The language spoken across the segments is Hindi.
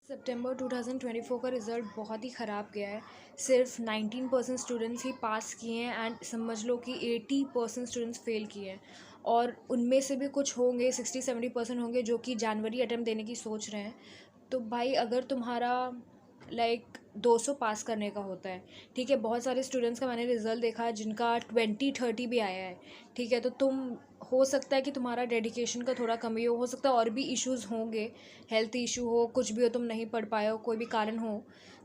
सितंबर 2024 का रिज़ल्ट बहुत ही ख़राब गया है। सिर्फ 19% स्टूडेंट्स ही पास किए हैं एंड समझ लो कि 80% स्टूडेंट्स फेल किए हैं। और उनमें से भी कुछ होंगे 60-70% होंगे जो कि जनवरी अटेम्प्ट देने की सोच रहे हैं। तो भाई अगर तुम्हारा 200 पास करने का होता है, ठीक है, बहुत सारे स्टूडेंट्स का मैंने रिज़ल्ट देखा है जिनका 20-30 भी आया है, ठीक है। तो तुम, हो सकता है कि तुम्हारा डेडिकेशन का थोड़ा कमी हो सकता है और भी इश्यूज़ होंगे, हेल्थ इशू हो, कुछ भी हो, तुम नहीं पढ़ पाए हो, कोई भी कारण हो।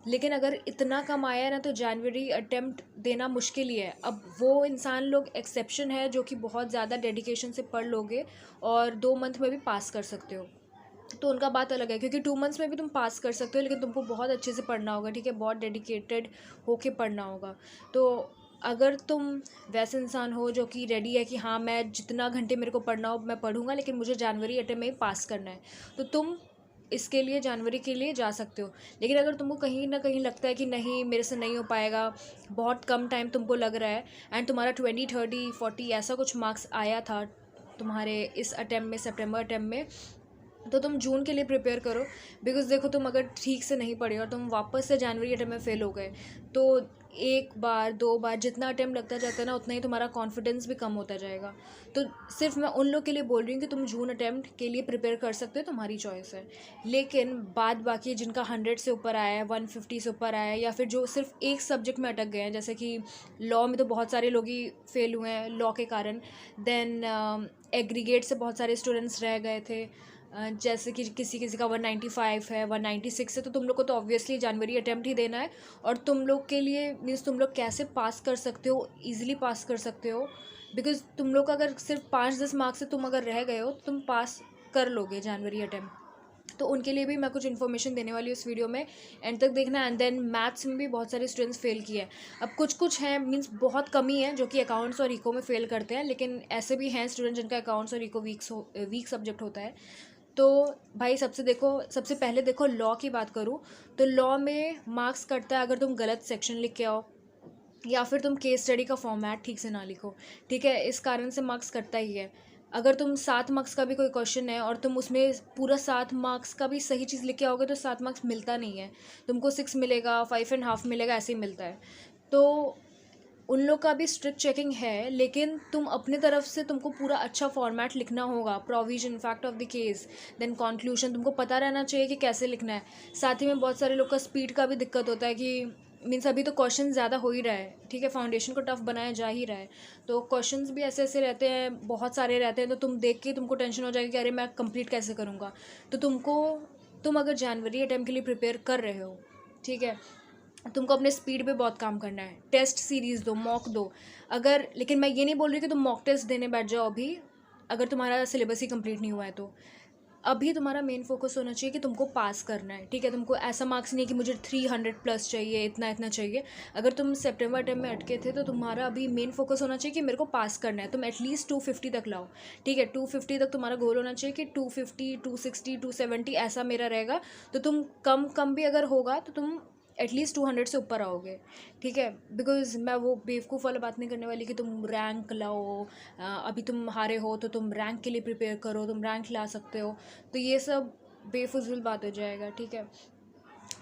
लेकिन अगर इतना कम आया है ना तो जनवरी अटेम्प्ट देना मुश्किल ही है। अब वो इंसान लोग एक्सेप्शन है जो कि बहुत ज़्यादा डेडिकेशन से पढ़ लोगे और 2 मंथ में भी पास कर सकते हो। तो उनका बात अलग है, क्योंकि 2 मंथ्स में भी तुम पास कर सकते हो, लेकिन तुमको बहुत अच्छे से पढ़ना होगा, ठीक है, बहुत डेडिकेटेड होके पढ़ना होगा। तो अगर तुम वैसे इंसान हो जो कि रेडी है कि हाँ मैं जितना घंटे मेरे को पढ़ना हो मैं पढ़ूंगा, लेकिन मुझे जनवरी अटेम्प्ट में ही पास करना है, तो तुम इसके लिए जनवरी के लिए जा सकते हो। लेकिन अगर तुमको कहीं ना कहीं लगता है कि नहीं मेरे से नहीं हो पाएगा, बहुत कम टाइम तुमको लग रहा है एंड तुम्हारा 20-30-40 ऐसा कुछ मार्क्स आया था तुम्हारे इस अटेम्प्ट में, सितंबर अटेम्प्ट में, तो तुम जून के लिए प्रिपेयर करो। बिकॉज देखो, तुम अगर ठीक से नहीं पढ़े और तुम वापस से जनवरी अटेम्प्ट में फ़ेल हो गए तो 1 बार 2 बार जितना अटेम्प्ट लगता जाता है ना उतना ही तुम्हारा कॉन्फिडेंस भी कम होता जाएगा। तो सिर्फ मैं उन लोग के लिए बोल रही हूँ कि तुम जून अटेम्प्ट के लिए प्रिपेयर कर सकते हो, तुम्हारी चॉइस है। लेकिन बाद बाकी जिनका 100 से ऊपर आया है, 150 से ऊपर आया है, या फिर जो सिर्फ एक सब्जेक्ट में अटक गए हैं, जैसे कि लॉ में तो बहुत सारे लोग ही फेल हुए हैं लॉ के कारण। देन एग्रीगेट से बहुत सारे स्टूडेंट्स रह गए थे। जैसे कि किसी किसी का 195 है, 196 है, तो तुम लोग को तो ऑब्वियसली जनवरी अटेम्प्ट ही देना है। और तुम लोग के लिए मीन्स तुम लोग कैसे पास कर सकते हो, ईजिली पास कर सकते हो। बिकॉज तुम लोग का अगर सिर्फ 5-10 मार्क्स से तुम अगर रह गए हो तो तुम पास कर लोगे जनवरी अटेम्प्ट। तो उनके लिए भी मैं कुछ इन्फॉर्मेशन देने वाली हूँ इस वीडियो में, एंड तक देखना। एंड देन मैथ्स में भी बहुत सारे स्टूडेंट्स फेल किए हैं। अब कुछ कुछ हैं, मीन्स बहुत कमी है जो कि अकाउंट्स और इको में फेल करते हैं, लेकिन ऐसे भी हैं स्टूडेंट जिनका अकाउंट्स और इको वीक सब्जेक्ट होता है। तो भाई सबसे पहले देखो, लॉ की बात करूँ तो लॉ में मार्क्स कटता है अगर तुम गलत सेक्शन लिख के आओ या फिर तुम केस स्टडी का फॉर्मेट ठीक से ना लिखो, ठीक है, इस कारण से मार्क्स कटता ही है। अगर तुम 7 मार्क्स का भी कोई क्वेश्चन है और तुम उसमें पूरा 7 मार्क्स का भी सही चीज़ लिख के आओगे तो 7 मार्क्स मिलता नहीं है, तुमको 6 मिलेगा, 5.5 मिलेगा, ऐसे ही मिलता है। तो उन लोग का भी स्ट्रिक्ट चेकिंग है, लेकिन तुम अपने तरफ से तुमको पूरा अच्छा फॉर्मेट लिखना होगा, provision, fact of the case, then conclusion, तुमको पता रहना चाहिए कि कैसे लिखना है। साथ ही में बहुत सारे लोग का स्पीड का भी दिक्कत होता है कि मीन्स अभी तो क्वेश्चन ज़्यादा हो ही रहा है, ठीक है, फाउंडेशन को टफ बनाया जा ही रहा है, तो क्वेश्चंस भी ऐसे ऐसे रहते हैं, बहुत सारे रहते हैं, तो तुम देख के तुमको टेंशन हो जाएगी कि अरे मैं कंप्लीट कैसे करूँगा। तो तुम अगर जनवरी अटेम्प्ट के लिए प्रिपेयर कर रहे हो, ठीक है, तुमको अपने स्पीड पे बहुत काम करना है, टेस्ट सीरीज़ दो, मॉक दो। अगर, लेकिन मैं ये नहीं बोल रही कि तुम मॉक टेस्ट देने बैठ जाओ अभी, अगर तुम्हारा सिलेबस ही कंप्लीट नहीं हुआ है तो। अभी तुम्हारा मेन फोकस होना चाहिए कि तुमको पास करना है, ठीक है, तुमको ऐसा मार्क्स नहीं कि मुझे 300+ चाहिए, इतना इतना चाहिए। अगर तुम सितंबर अटेम्प्ट में अटके थे तो तुम्हारा अभी मेन फोकस होना चाहिए कि मेरे को पास करना है, तुम एटलीस्ट 250 तक लाओ, ठीक है, 250 तक तुम्हारा गोल होना चाहिए कि 250, 260, 270 ऐसा मेरा रहेगा। तो तुम कम कम भी अगर होगा तो तुम एटलीस्ट 200 से ऊपर आओगे, ठीक है। बिकॉज मैं वो बेवकूफ़ वाला बात नहीं करने वाली कि तुम रैंक लाओ, अभी तुम हारे हो तो तुम रैंक के लिए प्रिपेयर करो, तुम रैंक ला सकते हो, तो ये सब बेफजूल बात हो जाएगा, ठीक है।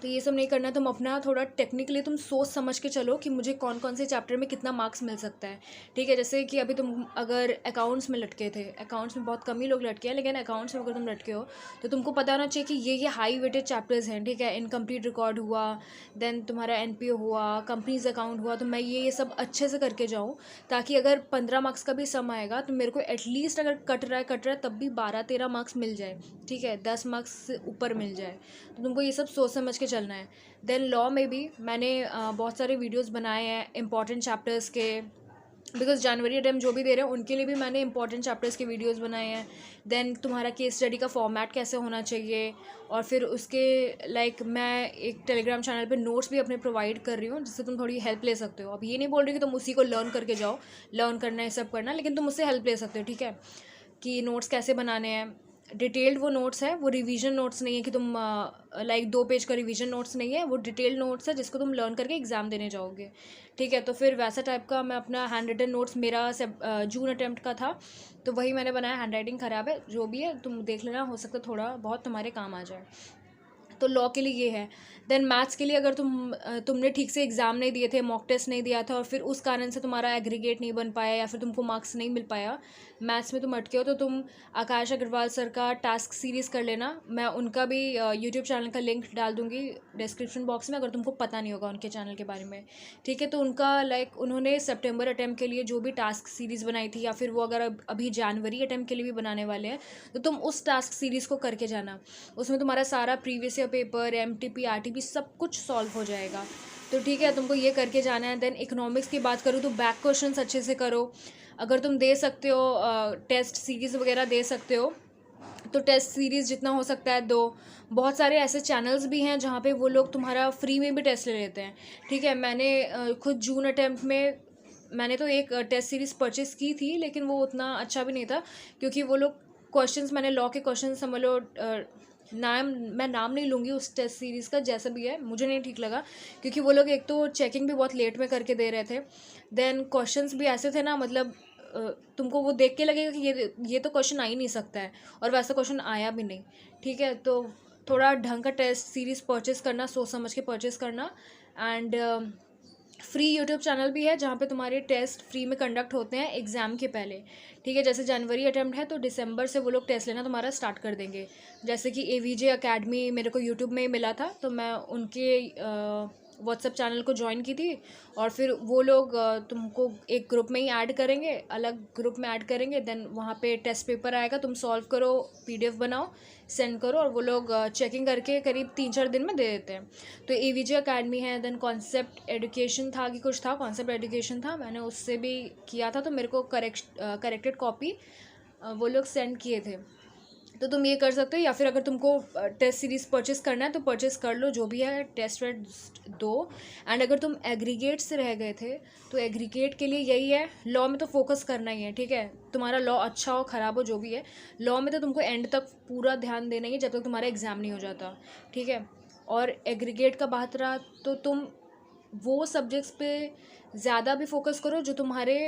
तो ये सब नहीं करना। तुम अपना थोड़ा टेक्निकली तुम सोच समझ के चलो कि मुझे कौन कौन से चैप्टर में कितना मार्क्स मिल सकता है, ठीक है। जैसे कि अभी तुम अगर अकाउंट्स में लटके थे, अकाउंट्स में बहुत कम ही लोग लटके हैं, लेकिन अकाउंट्स में अगर तुम लटके हो तो तुमको पता होना चाहिए कि ये हाई वेटेड चैप्टर्स हैं, ठीक है। इनकम्प्लीट रिकॉर्ड हुआ, देन तुम्हारा NPO हुआ, कंपनीज अकाउंट हुआ, तो मैं ये सब अच्छे से करके जाऊँ, ताकि अगर 15 मार्क्स का भी सम आएगा तो मेरे को एटलीस्ट अगर कट रहा है तब भी 12-13 मार्क्स मिल जाए, ठीक है, 10 मार्क्स से ऊपर मिल जाए। तो तुमको ये सब सोच समझ के चलना है। देन लॉ में भी मैंने बहुत सारे वीडियोस बनाए हैं इंपॉर्टेंट चैप्टर्स के, बिकॉज जनवरी अटेम्प्ट जो भी दे रहे हैं उनके लिए भी मैंने इंपॉर्टेंट चैप्टर्स के वीडियोस बनाए हैं। देन तुम्हारा केस स्टडी का फॉर्मेट कैसे होना चाहिए, और फिर उसके मैं एक टेलीग्राम चैनल पे नोट्स भी अपने प्रोवाइड कर रही हूँ जिससे तुम थोड़ी हेल्प ले सकते हो। अब ये नहीं बोल रही कि तुम उसी को लर्न करके जाओ, लर्न करना है सब करना, लेकिन तुम उससे हेल्प ले सकते हो, ठीक है, कि नोट्स कैसे बनाने हैं। डिटेल्ड वो नोट्स है, वो रिवीजन नोट्स नहीं है कि तुम 2 पेज का रिवीजन नोट्स नहीं है, वो डिटेल्ड नोट्स है जिसको तुम लर्न करके एग्ज़ाम देने जाओगे, ठीक है। तो फिर वैसा टाइप का मैं अपना हैंड रिटन नोट्स, मेरा जून अटेम्प्ट का था तो वही मैंने बनाया। हैंड राइटिंग ख़राब है, जो भी है तुम देख लेना, हो सकता है थोड़ा बहुत तुम्हारे काम आ जाए। तो लॉ के लिए ये है। देन मैथ्स के लिए अगर तुमने ठीक से एग्ज़ाम नहीं दिए थे, मॉक टेस्ट नहीं दिया था और फिर उस कारण से तुम्हारा एग्रीगेट नहीं बन पाया या फिर तुमको मार्क्स नहीं मिल पाया, मैथ्स में तुम अटके हो, तो तुम आकाश अग्रवाल सर का टास्क सीरीज़ कर लेना। मैं उनका भी यूट्यूब चैनल का लिंक डाल दूँगी डिस्क्रिप्शन बॉक्स में, अगर तुमको पता नहीं होगा उनके चैनल के बारे में, ठीक है। तो उनका उन्होंने सितंबर अटैम्प्ट के लिए जो भी टास्क सीरीज़ बनाई थी, या फिर वो अगर अभी जनवरी अटैम्प्ट के लिए भी बनाने वाले हैं, तो तुम उस टास्क सीरीज़ को करके जाना। उसमें तुम्हारा सारा previous year paper, MTP, RTP सब कुछ सॉल्व हो जाएगा। तो ठीक है, तुमको ये करके जाना है। देन इकोनॉमिक्स की बात करूँ तो बैक क्वेश्चंस अच्छे से करो। अगर तुम दे सकते हो टेस्ट सीरीज़ वगैरह दे सकते हो, तो टेस्ट सीरीज़ जितना हो सकता है दो। बहुत सारे ऐसे चैनल्स भी हैं जहाँ पे वो लोग तुम्हारा फ्री में भी टेस्ट ले लेते हैं, ठीक है। मैंने खुद जून अटैम्प्ट में मैंने तो एक टेस्ट सीरीज़ परचेज़ की थी, लेकिन वो उतना अच्छा भी नहीं था, क्योंकि वो लोग क्वेश्चंस, मैंने लॉ के क्वेश्चन समझ लो, मैं नाम नहीं लूँगी उस टेस्ट सीरीज़ का, जैसा भी है मुझे नहीं ठीक लगा, क्योंकि वो लोग एक तो चेकिंग भी बहुत लेट में करके दे रहे थे। देन क्वेश्चंस भी ऐसे थे ना, मतलब तुमको वो देख के लगेगा कि ये तो क्वेश्चन आ ही नहीं सकता है, और वैसा क्वेश्चन आया भी नहीं, ठीक है। तो थोड़ा ढंग का टेस्ट सीरीज़ परचेज़ करना, सोच समझ के परचेज़ करना। एंड फ्री यूट्यूब चैनल भी है जहाँ पे तुम्हारे टेस्ट फ्री में कंडक्ट होते हैं एग्ज़ाम के पहले, ठीक है। जैसे जनवरी अटैम्प्ट है तो दिसंबर से वो लोग टेस्ट लेना तुम्हारा स्टार्ट कर देंगे। जैसे कि AVJ अकेडमी मेरे को यूट्यूब में ही मिला था, तो मैं उनके व्हाट्सएप चैनल को ज्वाइन की थी, और फिर वो लोग तुमको एक ग्रुप में ही ऐड करेंगे, अलग ग्रुप में ऐड करेंगे। देन वहाँ पे टेस्ट पेपर आएगा, तुम सॉल्व करो, PDF बनाओ, सेंड करो, और वो लोग चेकिंग करके करीब 3-4 दिन में दे देते हैं। तो AVJ अकेडमी है। देन कॉन्सेप्ट एजुकेशन था कि कुछ था, कॉन्सेप्ट एजुकेशन था, मैंने उससे भी किया था, तो मेरे को करेक्टेड कॉपी वो लोग सेंड किए थे। तो तुम ये कर सकते हो, या फिर अगर तुमको टेस्ट सीरीज़ परचेस करना है तो परचेस कर लो, जो भी है टेस्ट दो। एंड अगर तुम एग्रीगेट से रह गए थे, तो एग्रीगेट के लिए यही है, लॉ में तो फोकस करना ही है, ठीक है। तुम्हारा लॉ अच्छा हो ख़राब हो जो भी है, लॉ में तो तुमको एंड तक पूरा ध्यान देना ही है, जब तक तुम्हारा एग्ज़ाम नहीं हो जाता, ठीक है। और एग्रीगेट का बात रहा तो तुम वो सब्जेक्ट्स पे ज़्यादा भी फोकस करो जो तुम्हारे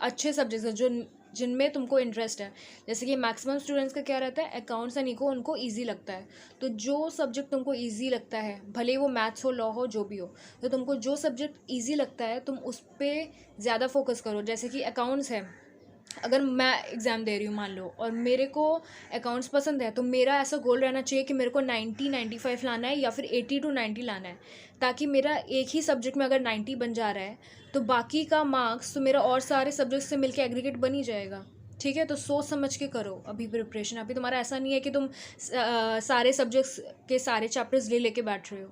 अच्छे सब्जेक्ट्स हैं, जिनमें तुमको इंटरेस्ट है। जैसे कि मैक्सिमम स्टूडेंट्स का क्या रहता है, अकाउंट्स एंड इको उनको इजी लगता है। तो जो सब्जेक्ट तुमको इजी लगता है, भले वो मैथ्स हो, लॉ हो, जो भी हो, तो तुमको जो सब्जेक्ट इजी लगता है तुम उस पर ज़्यादा फोकस करो। जैसे कि अकाउंट्स है, अगर मैं एग्ज़ाम दे रही हूँ मान लो, और मेरे को अकाउंट्स पसंद है, तो मेरा ऐसा गोल रहना चाहिए कि मेरे को 90-95 लाना है, या फिर 80-90 लाना है, ताकि मेरा एक ही सब्जेक्ट में अगर 90 बन जा रहा है, तो बाकी का मार्क्स तो मेरा और सारे सब्जेक्ट से मिलके एग्रीगेट बन ही जाएगा, ठीक है। तो सोच समझ के करो अभी प्रिपरेशन। अभी तुम्हारा ऐसा नहीं है कि तुम सारे सब्जेक्ट्स के सारे चैप्टर्स लेके बैठ रहे हो,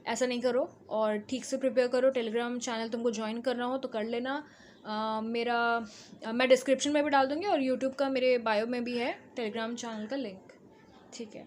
ऐसा नहीं करो, और ठीक से प्रिपेयर करो। टेलीग्राम चैनल तुमको ज्वाइन करना हो तो कर लेना। मैं डिस्क्रिप्शन में भी डाल दूँगी, और यूट्यूब का मेरे बायो में भी है टेलीग्राम चैनल का लिंक, ठीक है।